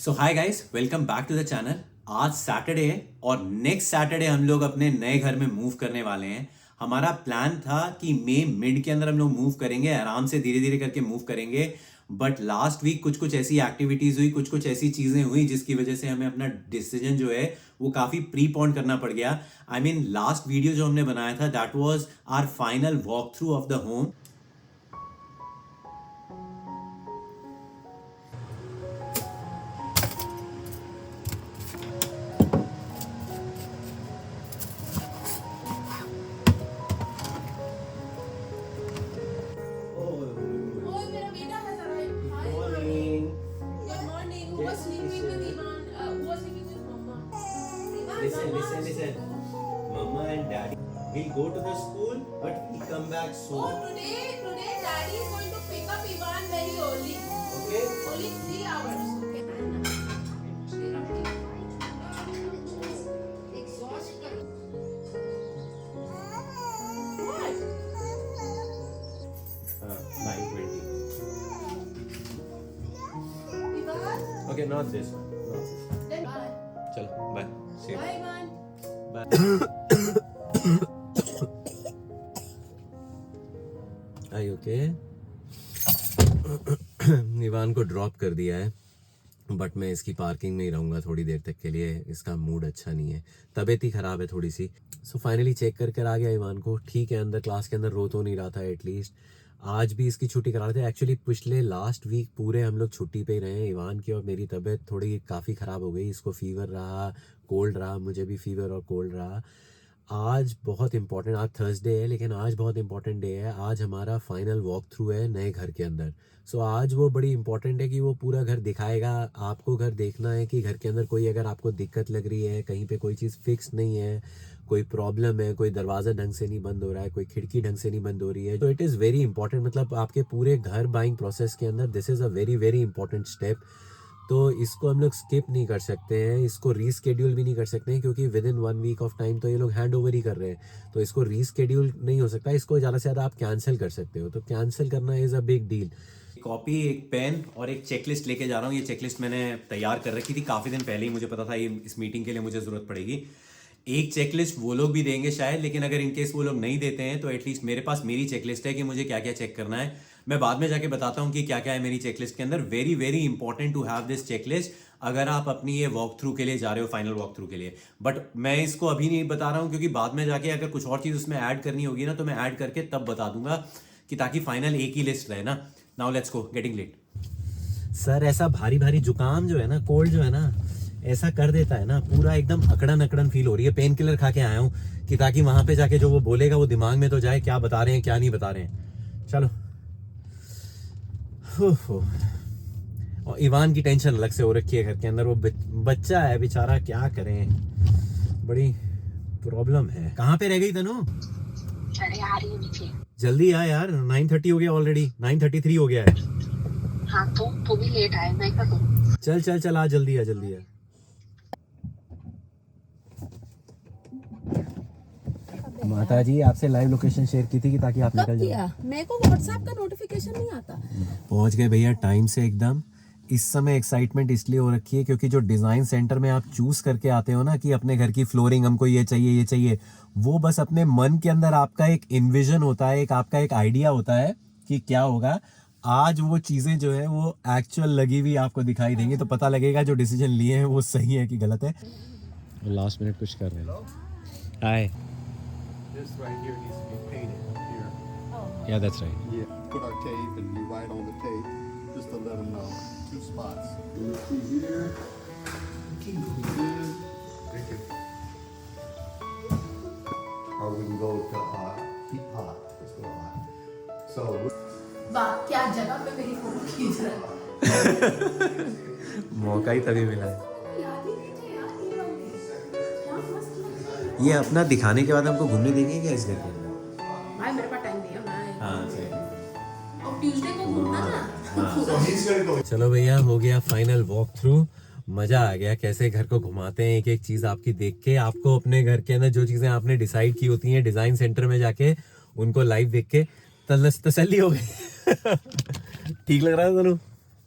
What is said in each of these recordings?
So hi guys, welcome back to the channel. आज Saturday है और नेक्स्ट सैटरडे हम लोग अपने नए घर में मूव करने वाले हैं। हमारा प्लान था कि मई मिड के अंदर हम लोग मूव करेंगे, आराम से धीरे धीरे करके मूव करेंगे। बट लास्ट वीक कुछ कुछ ऐसी एक्टिविटीज हुई, कुछ कुछ ऐसी चीजें हुई जिसकी वजह से हमें अपना डिसीजन जो है वो काफी प्रीपोन करना पड़ गया। आई मीन लास्ट वीडियो जो हमने बनाया था that was our final walk through of the home. Oh, मेरा बेटा है जरा. Hi, morning. Good morning. Who was sleeping with Ivan? Who was sleeping with Mama? Ivan, Listen. Mama and Daddy will go to the school, but we come back soon. Oh, today, Daddy is going to pick up Ivan very early. Okay? Only 3 hours. Okay. What? 9:20. Ivan? Okay, not this one. Then bye. चलो, bye. See you. Bye, Ivan. Bye. Are you okay? Ivan को drop कर दिया है, but मैं इसकी parking में ही रहूंगा थोड़ी देर तक के लिए। इसका मूड अच्छा नहीं है, तबीयत ही खराब है थोड़ी सी। सो फाइनली चेक करके आ गया इवान को, ठीक है। अंदर क्लास के अंदर रो तो नहीं रहा था एटलीस्ट। आज भी इसकी छुट्टी करा रहे थे। एक्चुअली पिछले लास्ट वीक पूरे हम लोग छुट्टी पे ही रहे हैं। इवान की और मेरी तबीयत थोड़ी काफ़ी ख़राब हो गई। इसको फीवर रहा, कोल्ड रहा, मुझे भी फीवर और कोल्ड रहा। आज बहुत इंपॉर्टेंट, आज थर्सडे है लेकिन आज बहुत इंपॉर्टेंट डे है। आज हमारा फाइनल वॉक थ्रू है नए घर के अंदर। सो आज वो बड़ी इंपॉर्टेंट है कि वो पूरा घर दिखाएगा। आपको घर देखना है कि घर के अंदर कोई अगर आपको दिक्कत लग रही है, कहीं पे कोई चीज़ फिक्स नहीं है, कोई प्रॉब्लम है, कोई दरवाज़ा ढंग से नहीं बंद हो रहा है, कोई खिड़की ढंग से नहीं बंद हो रही है, तो इट इज़ वेरी इंपॉर्टेंट। मतलब आपके पूरे घर बाइंग प्रोसेस के अंदर this is a very very important step. तो इसको हम लोग स्किप नहीं कर सकते हैं, इसको रीस्केड्यूल भी नहीं कर सकते हैं, क्योंकि within 1 week of time तो ये लोग हैंड ओवर ही कर रहे हैं। तो इसको रीस्केड्यूल नहीं हो सकता, इसको ज़्यादा से ज़्यादा आप कैंसिल कर सकते हो। तो कैंसिल करना is a big deal. Copy, एक पेन और एक चेकलिस्ट लेके जा रहा हूँ। ये चेकलिस्ट मैंने तैयार कर रखी थी काफ़ी दिन पहले ही, मुझे पता था ये इस मीटिंग के लिए मुझे ज़रूरत पड़ेगी। एक चेकलिस्ट वो लोग भी देंगे शायद, लेकिन अगर इनकेस वो लोग नहीं देते हैं तो एटलीस्ट मेरे पास मेरी चेकलिस्ट है कि मुझे क्या क्या चेक करना है। मैं बाद में जाके बताता हूँ कि क्या क्या है मेरी चेकलिस्ट के अंदर। Very very important to have this checklist अगर आप अपनी ये वॉक थ्रू के लिए जा रहे हो, फाइनल वॉक थ्रू के लिए। बट मैं इसको अभी नहीं बता रहा हूँ, क्योंकि बाद में जाके अगर कुछ और चीज़ उसमें ऐड करनी होगी ना, तो मैं ऐड करके तब बता दूंगा, कि ताकि फाइनल एक ही लिस्ट रहे ना। Now let's go, getting late. Sir ऐसा भारी भारी जुकाम जो है ना, कोल्ड जो है ना, ऐसा कर देता है ना, पूरा एकदम अकड़न अकड़न फील हो रही है। पेन किलर खा के आया हूँ कि ताकि वहां पे जाके जो वो बोलेगा वो दिमाग में तो जाए, क्या बता रहे हैं क्या नहीं बता रहे हैं। चलो। और इवान की टेंशन अलग से हो रखी है घर के अंदर। वो बच्चा है बेचारा, क्या करें, बड़ी प्रॉब्लम है। कहाँ पे रह गई तनु? अरे आ रही है नीचे। जल्दी आ यार, 9:30 हो गया ऑलरेडी, 9:33 हो गया है। हाँ तो भी लेट आए, मैं क्या करूँ? चल चल चल, आ जल्दी आ जल्दी आ। माता जी आपसे लाइव लोकेशन शेयर की थी कि ताकि आप निकल जाओ। मेरे को व्हाट्सएप का नोटिफिकेशन नहीं आता. पहुंच गए भैया टाइम से एकदम। इस समय एक्साइटमेंट इसलिए हो रखी है क्योंकि जो डिजाइन सेंटर में आप चूज करके आते हो ना कि अपने घर की फ्लोरिंग हमको ये चाहिए, वो बस अपने मन के अंदर आपका एक इन्विजन होता है, एक आपका एक आइडिया होता है कि क्या होगा। आज वो चीजें जो है वो एक्चुअल लगी हुई आपको दिखाई देंगी, तो पता लगेगा जो डिसीजन लिए हैं वो सही है कि गलत है। लास्ट मिनट कुछ कर रहे हैं। हाय। This right here needs to be painted here. या that's right. Yeah. Put our tape and you write on the tape just to let them know. 2 spots. You see here. Thank you. Or we can go to heat pot. Let's go to hot. So. वाह, क्या जगह पे मेरी photo खींच रहा है. मौका ही तभी मिला है। याद ही नहीं थे यार ये वाले. क्या मस्त लग रहा है. ये अपना दिखाने के बाद हमको घूमने देंगे क्या इस घर के अंदर? भाई मेरे पास टाइम नहीं है. मैं हाँ सही। और ट्यूसडे को घूमना ना. So he's gonna go. चलो भैया, हो गया फाइनल वॉक थ्रू। मजा आ गया कैसे घर को घुमाते हैं, एक एक चीज आपकी देख के। आपको अपने घर के अंदर जो चीजें आपने डिसाइड की होती हैं डिजाइन सेंटर में जाके उनको लाइव देख के तसल्ली हो गई। ठीक लग रहा है तनु?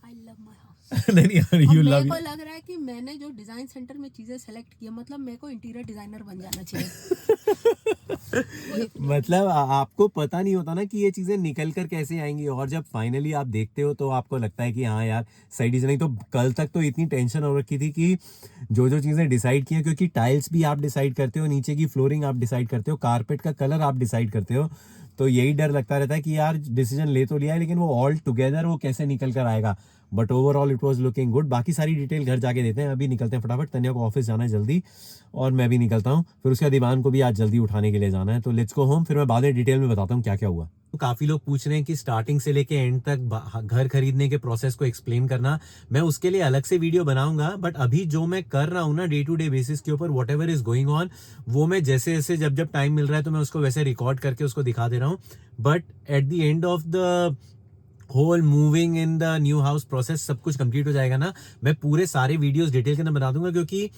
I love my house. नहीं अब यू मेरे लव को लग रहा है कि मैंने जो डिजाइन सेंटर में चीजें सेलेक्ट की है, मतलब मेरे को इंटीरियर डिजाइनर बन जाना चाहिए। मतलब आपको पता नहीं होता ना कि ये चीजें निकल कर कैसे आएंगी, और जब फाइनली आप देखते हो तो आपको लगता है कि हाँ यार सही डिजाइन। नहीं तो कल तक तो इतनी टेंशन हो रखी थी कि जो जो चीजें डिसाइड की हैं, क्योंकि टाइल्स भी आप डिसाइड करते हो, नीचे की फ्लोरिंग आप डिसाइड करते हो, कारपेट का कलर आप डिसाइड करते हो, तो यही डर लगता रहता है कि यार डिसीजन ले तो लिया है लेकिन वो ऑल टुगेदर वो कैसे निकल कर आएगा। But overall it was looking good. बाकी सारी डिटेल घर जाके देते हैं, अभी निकलते हैं फटाफट, तन्या को ऑफिस जाना है जल्दी और मैं भी निकलता हूँ, फिर उसके बाद ईवान को भी आज जल्दी उठाने के लिए जाना है। तो लेट्स गो होम, फिर मैं बाद में डिटेल में बताता हूँ क्या क्या हुआ। काफी लोग पूछ रहे हैं कि स्टार्टिंग से लेके एंड तक घर खरीदने के प्रोसेस को एक्सप्लेन करना, मैं उसके लिए अलग से वीडियो बनाऊंगा। बट अभी जो मैं कर रहा हूँ ना डे टू डे बेसिस के ऊपर, what ever is going on, वो मैं जैसे जैसे जब जब टाइम मिल रहा है तो मैं उसको वैसे रिकॉर्ड करके उसको दिखा दे रहा हूँ। But at the end of the whole moving in the new house process सब कुछ कंप्लीट हो जाएगा ना, मैं पूरे सारे वीडियोस डिटेल के अंदर बता दूंगा। क्योंकि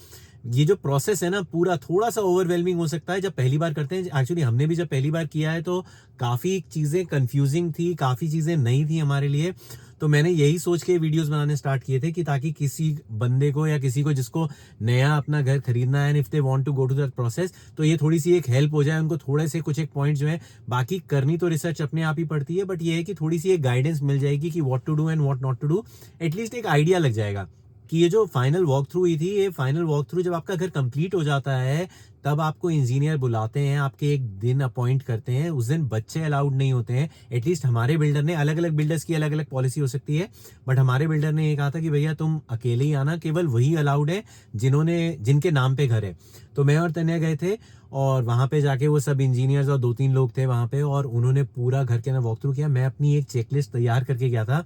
ये जो प्रोसेस है ना पूरा थोड़ा सा ओवरवेलमिंग हो सकता है जब पहली बार करते हैं। एक्चुअली हमने भी जब पहली बार किया है तो काफी चीजें कंफ्यूजिंग थी, काफी चीजें नई थी हमारे लिए। तो मैंने यही सोच के वीडियोस बनाने स्टार्ट किए थे कि ताकि किसी बंदे को या किसी को जिसको नया अपना घर खरीदना है, if they want to go to that process, तो ये थोड़ी सी एक हेल्प हो जाए उनको, थोड़े से कुछ एक पॉइंट जो है। बाकी करनी तो रिसर्च अपने आप ही पड़ती है, बट ये है कि थोड़ी सी एक गाइडेंस मिल जाएगी कि what to do and what not to do. At least एक आइडिया लग जाएगा कि ये जो फाइनल वॉक थ्रू हुई थी, ये फाइनल वॉक थ्रू जब आपका घर कंप्लीट हो जाता है तब आपको इंजीनियर बुलाते हैं, आपके एक दिन अपॉइंट करते हैं। उस दिन बच्चे अलाउड नहीं होते हैं। एटलीस्ट हमारे बिल्डर ने, अलग अलग बिल्डर्स की अलग अलग पॉलिसी हो सकती है, बट हमारे बिल्डर ने ये कहा था कि भैया तुम अकेले ही आना, केवल वही अलाउड है जिनके नाम पे घर है। तो मैं और तन्या गए थे और वहां पे जाके वो सब इंजीनियर्स और 2-3 लोग थे वहां पे, और उन्होंने पूरा घर के अंदर वॉक थ्रू किया। मैं अपनी एक चेकलिस्ट तैयार करके गया था।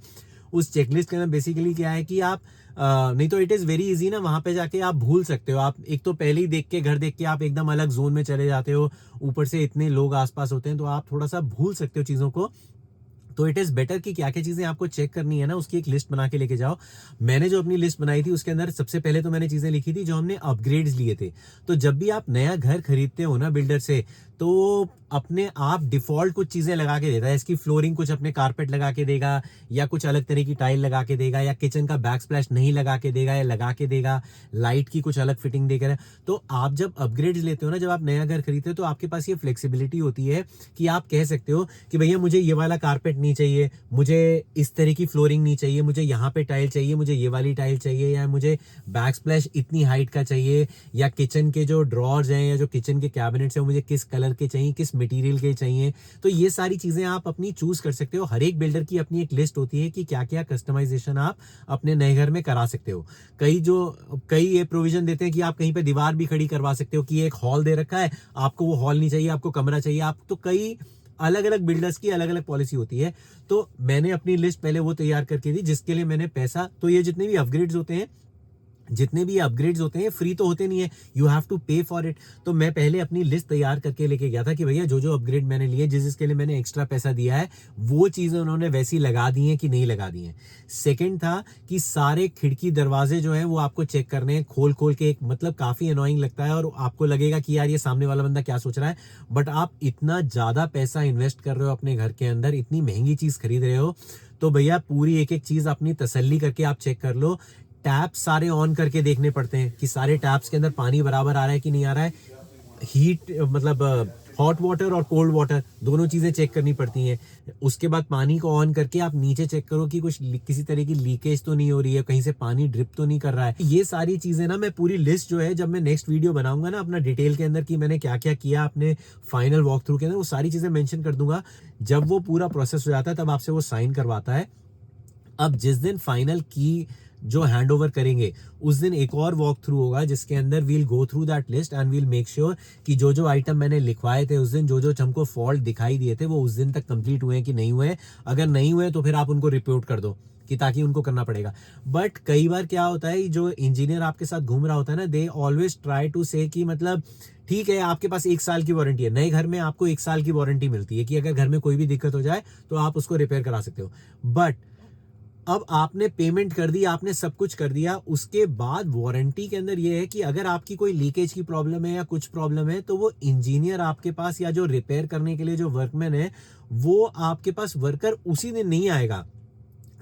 उस चेकलिस्ट के अंदर बेसिकली क्या है कि आप नहीं तो इट इज वेरी इजी ना, वहां पे जाके आप भूल सकते हो। आप एक तो पहले ही देख के घर देख के आप एकदम अलग जोन में चले जाते हो, ऊपर से इतने लोग आसपास होते हैं तो आप थोड़ा सा भूल सकते हो चीजों को। तो इट इज बेटर कि क्या क्या चीजें आपको चेक करनी है ना उसकी एक लिस्ट बना के लेके जाओ। मैंने जो अपनी लिस्ट बनाई थी उसके अंदर सबसे पहले तो मैंने चीजें लिखी थी जो हमने अपग्रेड्स लिए थे। तो जब भी आप नया घर खरीदते हो ना बिल्डर से, तो अपने आप डिफॉल्ट कुछ चीजें लगा के देता है। इसकी फ्लोरिंग कुछ अपने कारपेट लगा के देगा, या कुछ अलग तरह की टाइल लगा के देगा, या किचन का बैक स्प्लैश नहीं लगा के देगा या लगा के देगा, लाइट की कुछ अलग फिटिंग देकर। तो आप जब अपग्रेड्स लेते हो ना, जब आप नया घर खरीदते हो, तो आपके पास ये फ्लेक्सिबिलिटी होती है कि आप कह सकते हो कि भैया मुझे ये वाला कारपेट नहीं चाहिए, मुझे इस तरह की फ्लोरिंग नहीं चाहिए, मुझे यहाँ पे टाइल चाहिए, मुझे ये वाली टाइल चाहिए, या मुझे बैक स्प्लैश इतनी हाइट का चाहिए, या किचन के जो ड्रॉर्स हैं या जो किचन के कैबिनेट्स हैं मुझे किस कलर के चाहिए, किस मटेरियल के चाहिए। तो ये सारी चीजें आप अपनी चूज कर सकते हो। हर एक बिल्डर की अपनी एक लिस्ट होती है कि क्या क्या कस्टमाइजेशन आप अपने नए घर में करा सकते हो। कई ये प्रोविजन देते हैं कि आप कहीं पे दीवार भी खड़ी करवा सकते हो, कि एक हॉल दे रखा है, आपको वो हॉल नहीं चाहिए, आपको कमरा चाहिए। आप तो कई अलग अलग बिल्डर्स की अलग अलग पॉलिसी होती है। तो मैंने अपनी लिस्ट पहले वो तैयार करके दी जिसके लिए मैंने पैसा, तो ये जितने भी अपग्रेड्स होते हैं फ्री तो होते नहीं है, यू हैव टू पे फॉर इट। तो मैं पहले अपनी लिस्ट तैयार करके लेके गया था कि भैया जो जो अपग्रेड मैंने लिए, जिसके लिए मैंने एक्स्ट्रा पैसा दिया है, वो चीजें उन्होंने वैसी लगा दी हैं कि नहीं लगा दी हैं। सेकंड था कि सारे खिड़की दरवाजे जो है वो आपको चेक करने हैं खोल खोल के। एक मतलब काफी अनोइंग लगता है और आपको लगेगा कि यार ये सामने वाला बंदा क्या सोच रहा है, बट आप इतना ज्यादा पैसा इन्वेस्ट कर रहे हो अपने घर के अंदर, इतनी महंगी चीज खरीद रहे हो, तो भैया पूरी एक एक चीज अपनी तसल्ली करके आप चेक कर लो। टैप सारे ऑन करके देखने पड़ते हैं कि सारे टैप्स के अंदर पानी बराबर आ रहा है कि नहीं आ रहा है। हीट मतलब हॉट वाटर और कोल्ड वाटर दोनों चीजें चेक करनी पड़ती हैं। उसके बाद पानी को ऑन करके आप नीचे चेक करो कि किसी तरह की लीकेज तो नहीं हो रही है, कहीं से पानी ड्रिप तो नहीं कर रहा है। ये सारी चीजें ना मैं पूरी लिस्ट जो है, जब मैं नेक्स्ट वीडियो बनाऊंगा ना अपना डिटेल के अंदर कि मैंने क्या क्या किया अपने फाइनल वॉक थ्रू के अंदर, वो सारी चीजें मेंशन कर दूंगा। जब वो पूरा प्रोसेस हो जाता है तब आपसे वो साइन करवाता है। अब जिस दिन फाइनल की जो हैंड ओवर करेंगे उस दिन एक और वॉक थ्रू होगा जिसके अंदर we'll go through that list and we'll make sure कि जो जो आइटम मैंने लिखवाए थे उस दिन, जो जो हमको फॉल्ट दिखाई दिए थे, वो उस दिन तक कंप्लीट हुए कि नहीं हुए। अगर नहीं हुए तो फिर आप उनको रिपोर्ट कर दो कि ताकि उनको करना पड़ेगा। बट कई बार क्या होता है, जो इंजीनियर आपके साथ घूम रहा होता है ना, दे ऑलवेज ट्राई टू से कि मतलब ठीक है आपके पास 1 साल की वारंटी है, नए घर में आपको 1 साल की वारंटी मिलती है कि अगर घर में कोई भी दिक्कत हो जाए तो आप उसको रिपेयर करा सकते हो। बट अब आपने पेमेंट कर दी, आपने सब कुछ कर दिया, उसके बाद वारंटी के अंदर ये है कि अगर आपकी कोई लीकेज की प्रॉब्लम है या कुछ प्रॉब्लम है तो वो इंजीनियर आपके पास या जो रिपेयर करने के लिए जो वर्कमैन है वो आपके पास वर्कर उसी दिन नहीं आएगा।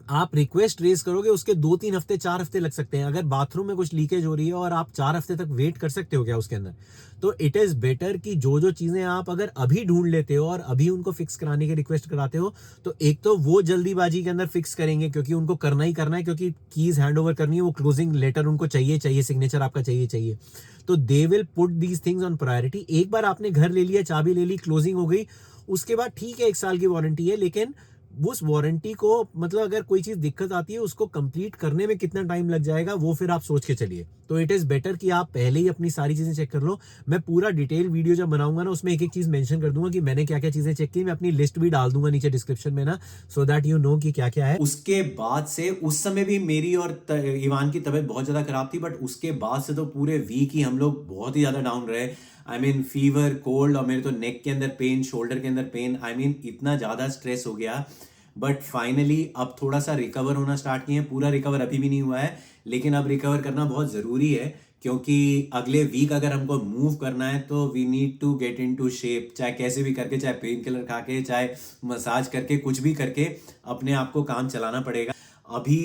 आप रिक्वेस्ट रेज करोगे उसके 2-3 हफ्ते 4 हफ्ते लग सकते हैं। अगर बाथरूम में कुछ लीकेज हो रही है और आप 4 हफ्ते तक वेट कर सकते हो क्या उसके अंदर, तो इट इज बेटर कि जो जो चीजें आप अगर अभी ढूंढ लेते हो और अभी उनको फिक्स कराने की रिक्वेस्ट कराते हो, तो एक तो वो जल्दीबाजी के अंदर फिक्स करेंगे क्योंकि उनको करना ही करना है, क्योंकि कीज हैंड ओवर करनी है, वो क्लोजिंग लेटर उनको चाहिए, सिग्नेचर आपका चाहिए। तो they will put these things on priority. एक बार आपने घर ले लिया, चाबी ले ली, क्लोजिंग हो गई, उसके बाद ठीक है 1 साल की वारंटी है, लेकिन उस वारंटी को मतलब अगर कोई चीज दिक्कत आती है उसको कंप्लीट करने में कितना टाइम लग जाएगा वो फिर आप सोच के चलिए। तो इट इज बेटर कि आप पहले ही अपनी सारी चीजें चेक कर लो। मैं पूरा डिटेल वीडियो जब बनाऊंगा ना उसमें एक एक चीज मेंशन कर दूंगा कि मैंने क्या क्या चीजें चेक की। मैं अपनी लिस्ट भी डाल दूंगा नीचे डिस्क्रिप्शन में ना, सो दैट यू नो कि क्या क्या है। उसके बाद से उस समय भी मेरी और ईवान की तबीयत बहुत ज्यादा खराब थी, बट उसके बाद से तो पूरे वीक ही हम लोग बहुत ही ज्यादा डाउन रहे। आई मीन फीवर, कोल्ड, और मेरे तो नेक के अंदर पेन, शोल्डर के अंदर पेन, आई मीन इतना ज्यादा स्ट्रेस हो गया। बट फाइनली अब थोड़ा सा रिकवर होना स्टार्ट किए हैं। पूरा रिकवर अभी भी नहीं हुआ है, लेकिन अब रिकवर करना बहुत ज़रूरी है, क्योंकि अगले वीक अगर हमको मूव करना है तो we need to get into shape. चाहे कैसे भी करके, चाहे पेन किलर खा के, चाहे मसाज करके, कुछ भी करके अपने आप को काम चलाना पड़ेगा। अभी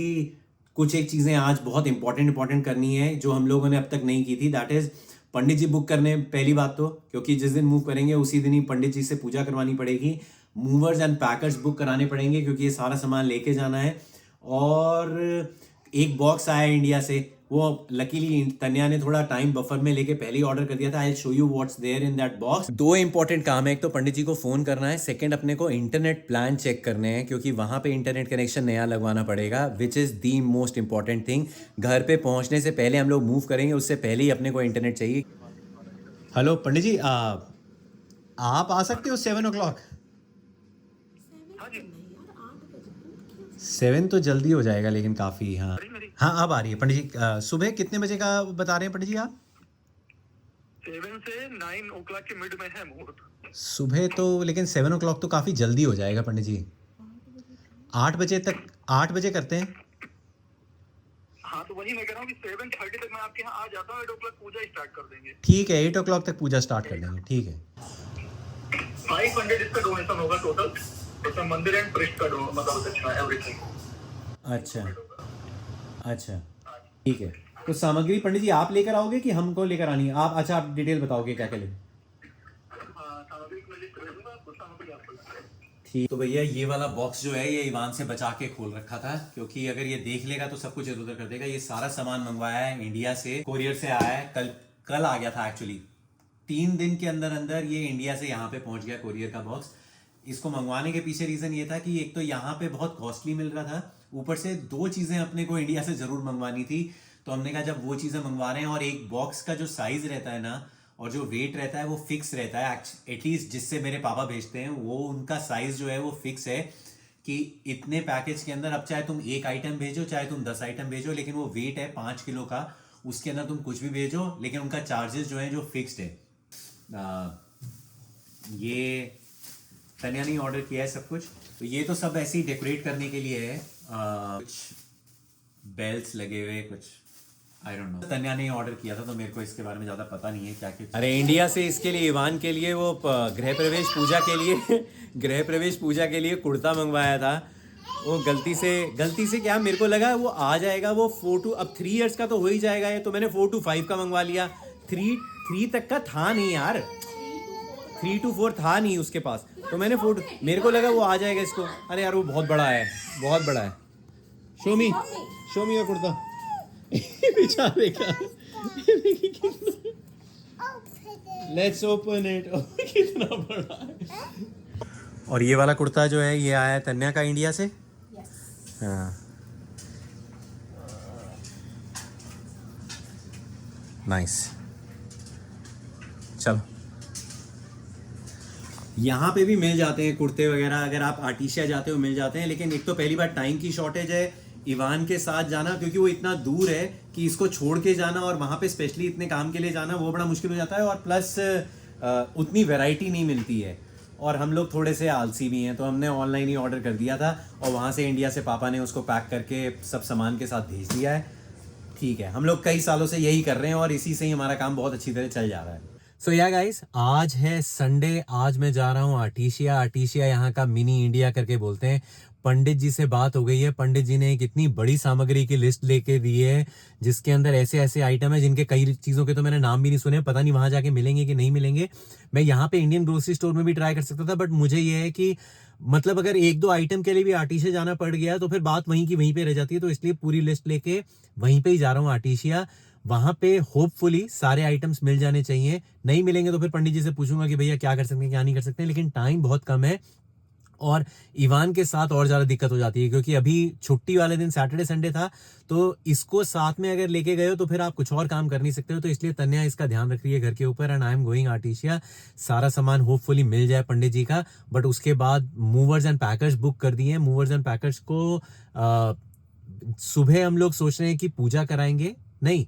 कुछ एक चीज़ें आज बहुत इंपॉर्टेंट करनी है जो हम लोगों ने अब तक नहीं की थी। That is pandit ji book करने, पहली बात तो, क्योंकि जिस दिन मूव करेंगे उसी दिन ही पंडित जी से पूजा करवानी पड़ेगी। मूवर्स एंड पैकर्स बुक कराने पड़ेंगे क्योंकि ये सारा सामान लेके जाना है। और एक बॉक्स आया है इंडिया से, वो लकीली तन्या ने थोड़ा टाइम बफर में लेके पहले ही ऑर्डर कर दिया था। I show you what's there in that box. 2 important काम है, एक तो पंडित जी को फोन करना है, सेकंड अपने को इंटरनेट प्लान चेक करने हैं क्योंकि वहां पे इंटरनेट कनेक्शन नया लगवाना पड़ेगा, which is the most important thing. घर पे पहुंचने से पहले हम लोग मूव करेंगे, उससे पहले ही अपने को इंटरनेट चाहिए। हेलो पंडित जी, आप आ सकते हो 7 o'clock? 7 तो जल्दी हो जाएगा लेकिन काफ़ी। हाँ हाँ, अब आ रही है पंडित जी। सुबह कितने बजे का बता रहे हैं पंडित जी आप? 7 से 9 o'clock के मिड में है मुहूर्त। सुबह तो, लेकिन 7 o'clock तो काफ़ी जल्दी हो जाएगा पंडित जी। 8 बजे तक, 8 बजे करते हैं। हाँ तो वही मैं कह रहा हूँ कि 7:30 तक मैं आपके यहाँ आ जाता हूँ, 8 o'clock पूजा स्टार्ट कर देंगे। ठीक है, 8 o'clock तक पूजा स्टार्ट कर देंगे। ठीक है। 500 इसका डोनेशन होगा टोटल, उसमें मंदिर एंड प्रिस्ट का मतलब अच्छा एवरीथिंग। अच्छा ठीक है। तो सामग्री पंडित जी आप लेकर आओगे कि हमको लेकर आनी है? आप अच्छा, आप डिटेल बताओगे क्या क्या ले। ठीक। तो भैया ये वाला बॉक्स जो है ये ईवान से बचा के खोल रखा था, क्योंकि अगर ये देख लेगा तो सब कुछ इधर उधर कर देगा। ये सारा सामान मंगवाया है इंडिया से, कोरियर से आया है, कल आ गया था एक्चुअली। 3 दिन के अंदर अंदर ये इंडिया से यहाँ पे पहुंच गया कोरियर का बॉक्स। इसको मंगवाने के पीछे रीजन ये था कि एक तो यहाँ पे बहुत कॉस्टली मिल रहा था, ऊपर से 2 चीजें अपने को इंडिया से जरूर मंगवानी थी। तो हमने कहा जब वो चीजें मंगवा रहे हैं, और एक बॉक्स का जो साइज रहता है ना और जो वेट रहता है वो फिक्स रहता है, एटलीस्ट जिससे मेरे पापा भेजते हैं वो उनका साइज जो है वो फिक्स है कि इतने पैकेज के अंदर, अब चाहे तुम 1 आइटम भेजो चाहे तुम 10 आइटम भेजो, लेकिन वो वेट है 5 किलो का, उसके अंदर तुम कुछ भी भेजो, लेकिन उनका चार्जेस जो है जो फिक्स्ड है। ये तन्या ने ऑर्डर किया है सब कुछ। तो ये तो सब ऐसे ही डेकोरेट करने के लिए है, कुछ बेल्स लगे हुए, कुछ आई डोंट नो। तन्या ने ऑर्डर किया था तो मेरे को इसके बारे में ज्यादा पता नहीं है क्या क्या। अरे इंडिया से इसके लिए, ईवान के लिए वो गृह प्रवेश पूजा के लिए कुर्ता मंगवाया था। वो गलती से क्या, मेरे को लगा वो आ जाएगा, वो 4 to, अब 3 years का तो हो ही जाएगा ये, तो मैंने 4 to 5 का मंगवा लिया। 3 तक का था नहीं यार, 3 to 4 था नहीं उसके पास, तो मैंने मेरे को लगा वो आ जाएगा इसको। अरे यार वो बहुत बड़ा है, बहुत बड़ा है। Show me your kurta. बेचारे का, लेट्स ओपन इट। कितना बड़ा है। और ये वाला कुर्ता जो है ये आया है तन्या का इंडिया से। हाँ नाइस। चलो, यहाँ पे भी मिल जाते हैं कुर्ते वगैरह, अगर आप आर्टिशिया जाते हो मिल जाते हैं, लेकिन एक तो पहली बार टाइम की शॉर्टेज है ईवान के साथ जाना, क्योंकि वो इतना दूर है कि इसको छोड़ के जाना और वहाँ पे स्पेशली इतने काम के लिए जाना वो बड़ा मुश्किल हो जाता है, और प्लस उतनी वैरायटी नहीं मिलती है, और हम लोग थोड़े से आलसी भी हैं, तो हमने ऑनलाइन ही ऑर्डर कर दिया था और वहाँ से इंडिया से पापा ने उसको पैक करके सब सामान के साथ भेज दिया है। ठीक है, हम लोग कई सालों से यही कर रहे हैं और इसी से ही हमारा काम बहुत अच्छी तरह चल जा रहा है। सो या गाइस, आज है संडे, आज मैं जा रहा हूँ आर्टिशिया यहाँ का मिनी इंडिया करके बोलते हैं। पंडित जी से बात हो गई है। पंडित जी ने एक इतनी बड़ी सामग्री की लिस्ट लेके दी है जिसके अंदर ऐसे ऐसे आइटम है जिनके कई चीज़ों के तो मैंने नाम भी नहीं सुने, पता नहीं वहां जाके मिलेंगे कि नहीं मिलेंगे। मैं यहाँ पे इंडियन ग्रोसरी स्टोर में भी ट्राई कर सकता था, बट मुझे ये है कि मतलब अगर एक दो आइटम के लिए भी आर्टिशिया जाना पड़ गया तो फिर बात वहीं की वहीं पे रह जाती है। तो इसलिए पूरी लिस्ट लेके वहीं पे ही जा रहा हूँ आर्टिशिया। वहां पे होपफुली सारे आइटम्स मिल जाने चाहिए। नहीं मिलेंगे तो फिर पंडित जी से पूछूंगा कि भैया क्या कर सकते हैं क्या नहीं कर सकते हैं, लेकिन टाइम बहुत कम है। और इवान के साथ और ज्यादा दिक्कत हो जाती है क्योंकि अभी छुट्टी वाले दिन सैटरडे संडे था, तो इसको साथ में अगर लेके गए हो तो फिर आप कुछ और काम कर नहीं सकते हो। तो इसलिए तन्या इसका ध्यान रख रही है घर के ऊपर, एंड आई एम गोइंग आर्टिशिया। सारा सामान होपफुली मिल जाए पंडित जी का, बट उसके बाद मूवर्स एंड पैकर्स बुक कर दिए हैं। मूवर्स एंड पैकर्स को सुबह हम लोग सोच रहे हैं कि पूजा कराएंगे, नहीं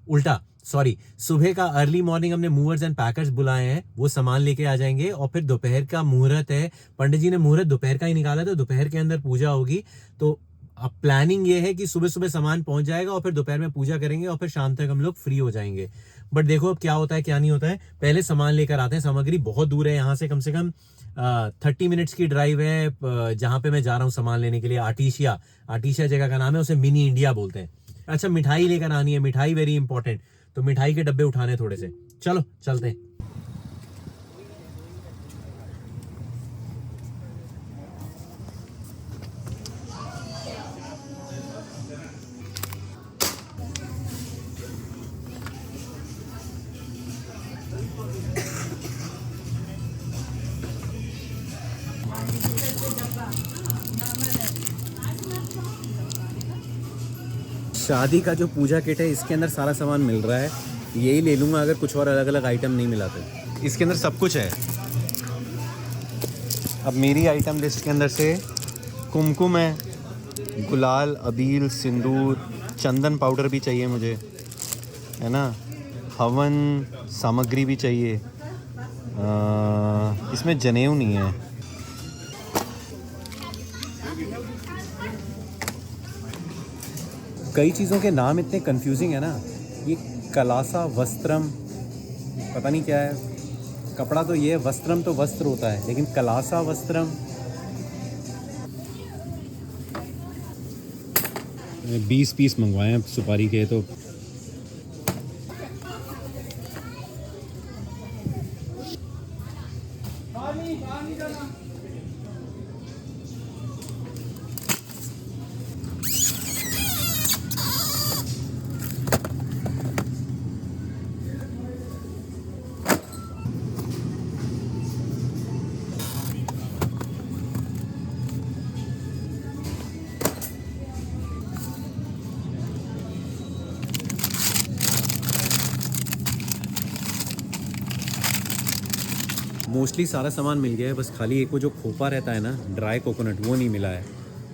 उल्टा सॉरी, सुबह का अर्ली मॉर्निंग हमने मूवर्स एंड पैकर्स बुलाए हैं, वो सामान लेके आ जाएंगे। और फिर दोपहर का मुहूर्त है, पंडित जी ने मुहूर्त दोपहर का ही निकाला, तो दोपहर के अंदर पूजा होगी। तो अब प्लानिंग ये है कि सुबह सुबह सामान पहुंच जाएगा और फिर दोपहर में पूजा करेंगे और फिर शाम तक हम लोग फ्री हो जाएंगे। बट देखो अब क्या होता है क्या नहीं होता है। पहले सामान लेकर आते हैं। सामग्री बहुत दूर है यहाँ से, कम 30 मिनट्स की ड्राइव है जहां पे मैं जा रहा हूँ सामान लेने के लिए। आर्टिशिया जगह का नाम है, उसे मिनी इंडिया बोलते हैं। अच्छा, मिठाई लेकर आनी है, मिठाई वेरी इंपॉर्टेंट, तो मिठाई के डब्बे उठाने थोड़े से। चलो चलते हैं। शादी का जो पूजा किट है इसके अंदर सारा सामान मिल रहा है, यही ले लूँगा अगर कुछ और अलग अलग आइटम नहीं मिला तो। इसके अंदर सब कुछ है। अब मेरी आइटम लिस्ट के अंदर से कुमकुम है, गुलाल, अबील, सिंदूर, चंदन पाउडर भी चाहिए मुझे, है ना, हवन सामग्री भी चाहिए। इसमें जनेऊ नहीं है। कई चीज़ों के नाम इतने कंफ्यूजिंग है ना। ये कलासा वस्त्रम, पता नहीं क्या है। कपड़ा तो ये है, वस्त्रम तो वस्त्र होता है, लेकिन कलासा वस्त्रम। 20 पीस मंगवाए हैं सुपारी के। तो मोस्टली सारा सामान मिल गया है, बस खाली एक वो जो खोपा रहता है ना, ड्राई कोकोनट, वो नहीं मिला है।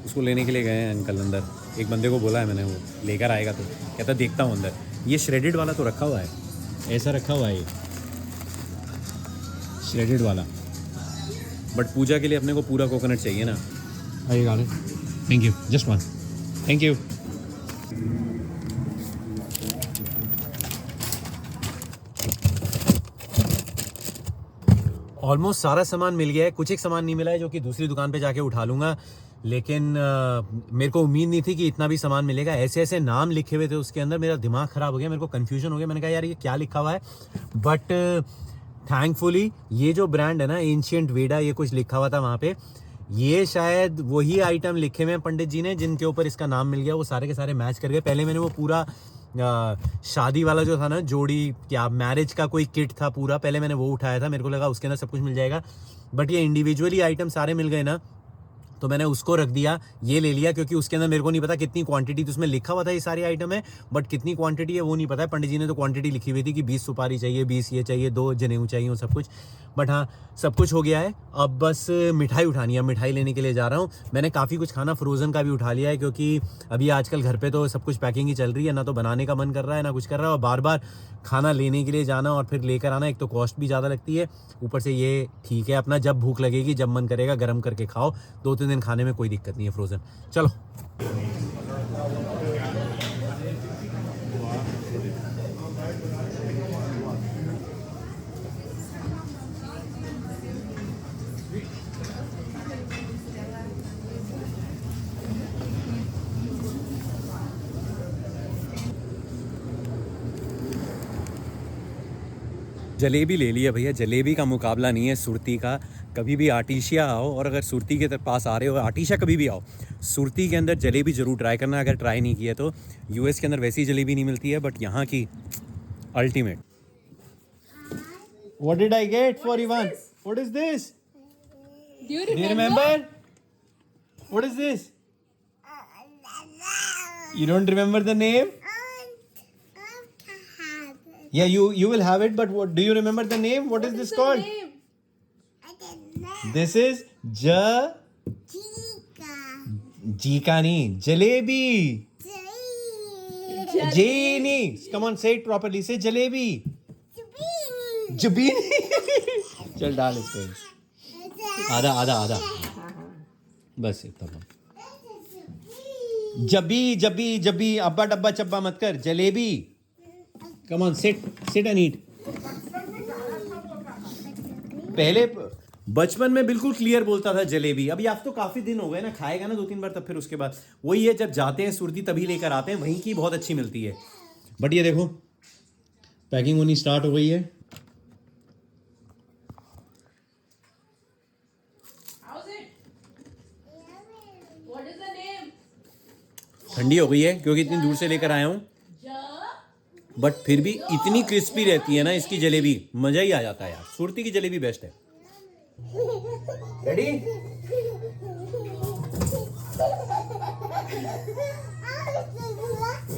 उसको लेने के लिए गए हैं अंकल अंदर। एक बंदे को बोला है मैंने, वो लेकर आएगा तो कहता देखता हूँ अंदर। ये श्रेडेड वाला तो रखा हुआ है, ऐसा रखा हुआ है ये श्रेडेड वाला, बट पूजा के लिए अपने को पूरा कोकोनट चाहिए ना। आइए गाले, thank you, just one, thank you. Almost सारा सामान मिल गया है, कुछ एक सामान नहीं मिला है जो कि दूसरी दुकान पे जाके उठा लूँगा। लेकिन मेरे को उम्मीद नहीं थी कि इतना भी सामान मिलेगा। ऐसे ऐसे नाम लिखे हुए थे उसके अंदर, मेरा दिमाग ख़राब हो गया, मेरे को कन्फ्यूजन हो गया। मैंने कहा यार ये क्या लिखा हुआ है, बट थैंकफुली ये जो ब्रांड है ना, एंशिएंट वेडा, ये कुछ लिखा हुआ था वहाँ पे। ये शायद वही आइटम लिखे हुए हैं पंडित जी ने जिनके ऊपर इसका नाम मिल गया, वो सारे के सारे मैच कर गए। पहले मैंने वो पूरा शादी वाला जो था ना, जोड़ी क्या मैरिज का कोई किट था पूरा, पहले मैंने वो उठाया था, मेरे को लगा उसके अंदर सब कुछ मिल जाएगा। बट ये इंडिविजुअली आइटम सारे मिल गए ना, तो मैंने उसको रख दिया, ये ले लिया, क्योंकि उसके अंदर मेरे को नहीं पता कितनी क्वांटिटी, तो उसमें लिखा हुआ था ये सारी आइटम है, बट कितनी क्वांटिटी है वो नहीं पता है। पंडित जी ने तो क्वांटिटी लिखी हुई थी कि 20 सुपारी चाहिए, 20 ये चाहिए, 2 जनेऊ चाहिए, वो सब कुछ। बट हाँ, सब कुछ हो गया है। अब बस मिठाई उठानी है, मिठाई लेने के लिए जा रहा हूँ। मैंने काफ़ी कुछ खाना फ्रोज़न का भी उठा लिया है, क्योंकि अभी आजकल घर पे तो सब कुछ पैकिंग ही चल रही है, ना तो बनाने का मन कर रहा है ना कुछ कर रहा है, और बार बार खाना लेने के लिए जाना और फिर लेकर आना, एक तो कॉस्ट भी ज़्यादा लगती है, ऊपर से ये ठीक है अपना जब भूख लगेगी, जब मन करेगा गर्म करके खाओ, 2-3 दिन खाने में कोई दिक्कत नहीं है फ्रोज़न। चलो जलेबी ले लिया भैया, जलेबी का मुकाबला नहीं है सुरती का। कभी भी आटिशिया आओ और अगर सुरती के पास आ रहे हो, आटिशिया कभी भी आओ, सुरती के अंदर जलेबी ज़रूर ट्राई करना अगर ट्राई नहीं किया तो। यूएस के अंदर वैसी जलेबी नहीं मिलती है, बट यहाँ की ultimate. What did I get for Ivan? What is this? Do you Do you remember? remember? What is this? You don't remember the name? Yeah, you will have it, but what do you remember the name? What is this the called? name? This is Jikani jalebi. Jeeni. Come on, say it properly. Say jalebi. Jabini. चल डाल इसको। आधा आधा आधा, बस इतना बहुत। जबी अब्बा डब्बा चब्बा मत कर, jalebi. Come on, sit and eat. पहले बचपन में बिल्कुल क्लियर बोलता था जलेबी। अभी आप तो काफी दिन हो गए ना, खाएगा ना 2-3 बार, तब फिर उसके बाद वही है, जब जाते हैं सुरती तभी लेकर आते हैं, वहीं की बहुत अच्छी मिलती है। बट ये देखो पैकिंग होनी स्टार्ट हो गई है। How's it? What is the name? ठंडी हो गई है क्योंकि इतनी दूर से लेकर आया हूँ, बट फिर भी इतनी क्रिस्पी रहती है ना इसकी जलेबी, मजा ही आ जाता है यार। सुरती की जलेबी बेस्ट है। Ready?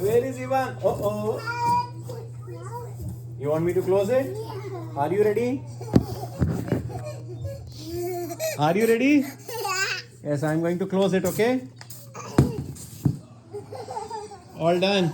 Where is Ivan? Oh. You want me to close it? Are you ready? Are you ready? Yes, I'm going to close it, okay? All done.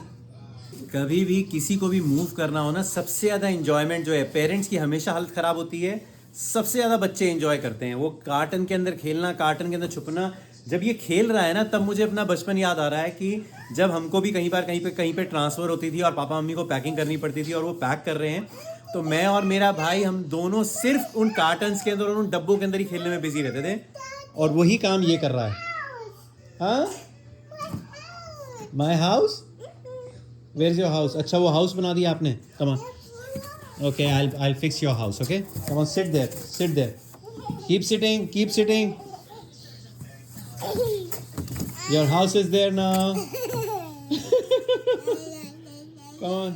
कभी भी किसी को भी मूव करना हो ना, सबसे ज़्यादा इंजॉयमेंट जो है, पेरेंट्स की हमेशा हालत ख़राब होती है, सबसे ज़्यादा बच्चे एंजॉय करते हैं वो कार्टन के अंदर खेलना, कार्टन के अंदर छुपना। जब ये खेल रहा है ना, तब मुझे अपना बचपन याद आ रहा है कि जब हमको भी कहीं पे ट्रांसफ़र होती थी और पापा मम्मी को पैकिंग करनी पड़ती थी और वो पैक कर रहे हैं, तो मैं और मेरा भाई, हम दोनों सिर्फ उन कार्टन्स के अंदर और उन डब्बों के अंदर ही खेलने में बिजी रहते थे, और वही काम ये कर रहा है। हाँ, my house, where is your house? अच्छा, वो हाउस बना दिया आपने। Come on, okay, I'll fix your house, okay? Come on, sit there. Keep sitting. Your house is there now. Come on.